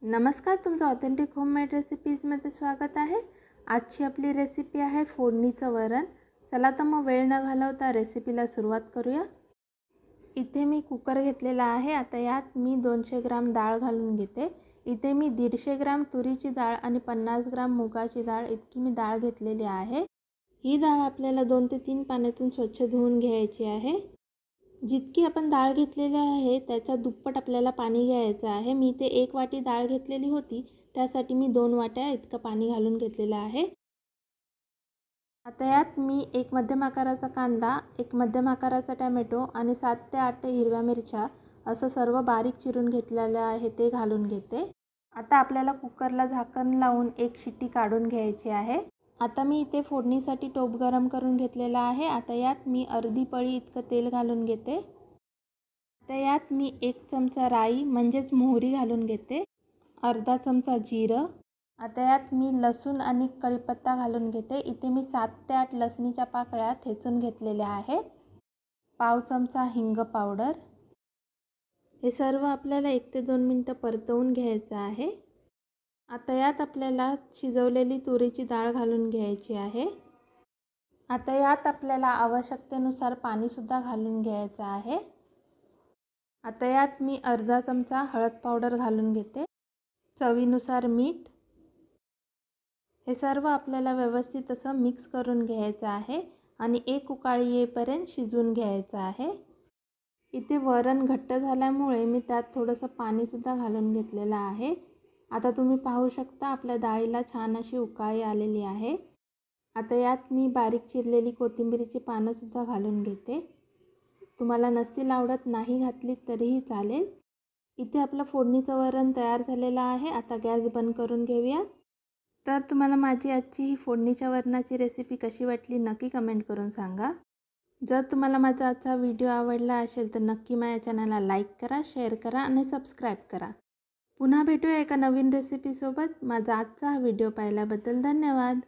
नमस्कार, तुमचं authentic homemade रेसिपीजमध्ये स्वागत आहे। आजची आपली रेसिपी आहे फोडणीचं वरण। चला तर मग वेळ न घालवता रेसिपीला सुरुवात करूया। इथे मी कुकर घेतलेला आहे। आता यात मी 200 ग्राम डाळ घालून घेते। इथे मी 150 ग्राम तुरीची डाळ आणि 50 ग्राम मुगाची डाळ इतकी मी डाळ घेतलेली आहे। ही डाळ आपल्याला 2 ते 3 पाण्यातून स्वच्छ धुवून घ्यायची आहे। जितकी आपण डाळ घेतलेली आहे त्याच्या दुप्पट आपल्याला पाणी घ्यायचं आहे। मी इथे 1 वाटी डाळ घेतलेली होती, त्यासाठी मी 2 वाट्या इतकं पाणी घालून घेतलेलं आहे। आता यात मी एक मध्यम आकाराचा कांदा, एक मध्यम आकाराचा टोमॅटो आणि 7 ते 8 हिरव्या मिरच्या असं सर्व बारीक चिरून घेतलेलं आहे ते घालून घेते। आता आपल्याला कुकरला झाकण लावून एक शिट्टी काढून घ्यायची आहे। आता मी इथे फोडणीसाठी टोप गरम करून घेतलेला आहे। आता यात मी अर्धी पळी इतकं तेल घालून घेते। आता यात मी 1 चमचा राई म्हणजेच मोहरी घालून घेते, अर्धा चमचा जिरं। आता यात मी लसूण आणि कढीपत्ता घालून घेते। इथे मी 7 ते 8 लसणीच्या पाकळ्या ठेचून घेतलेल्या आहेत, पाव चमचा हिंग पावडर। हे सर्व आपल्याला 1 ते 2 मिनिटं परतवून घ्यायचं आहे। आता यात आपल्याला शिजवलेली तुरीची डाळ घालून घ्यायची आहे। आता यात आपल्याला आवश्यकतेनुसार पाणी सुद्धा घालून घ्यायचं आहे। आता यात मी अर्धा चमचा हळद पावडर घालून घेते, चवीनुसार मीठ। हे सर्व आपल्याला व्यवस्थित असं मिक्स करून घ्यायचं आहे आणि एक उकाळी येईपर्यंत शिजवून घ्यायचं आहे। इथे वरण घट्ट झाल्यामुळे मी त्यात थोडंसं पाणी सुद्धा घालून घेतलेलं आहे। आता तुम्ही पाहू शकता आपल्या डाळीला छान अशी उकळी आलेली आहे। आता यात मी बारीक चिरलेली कोथिंबीरची पानं सुद्धा घालून घेते। तुम्हाला नसतील आवडत नाही घातली तरीही चालेल। इथे आपलं फोडणीचं वरण तयार झालेलं आहे। आता गॅस बंद करून घेऊया। तर तुम्हाला माझी आजची ही फोडणीच्या वरणाची रेसिपी कशी वाटली नक्की कमेंट करून सांगा। जर तुम्हाला माझा आजचा व्हिडिओ आवडला असेल तर नक्की माझ्या चॅनलला लाईक करा, शेअर करा आणि सबस्क्राईब करा। पुन्हा भेटूया एका नवीन रेसिपीसोबत। माझा आजचा हा व्हिडिओ पाहिल्याबद्दल धन्यवाद।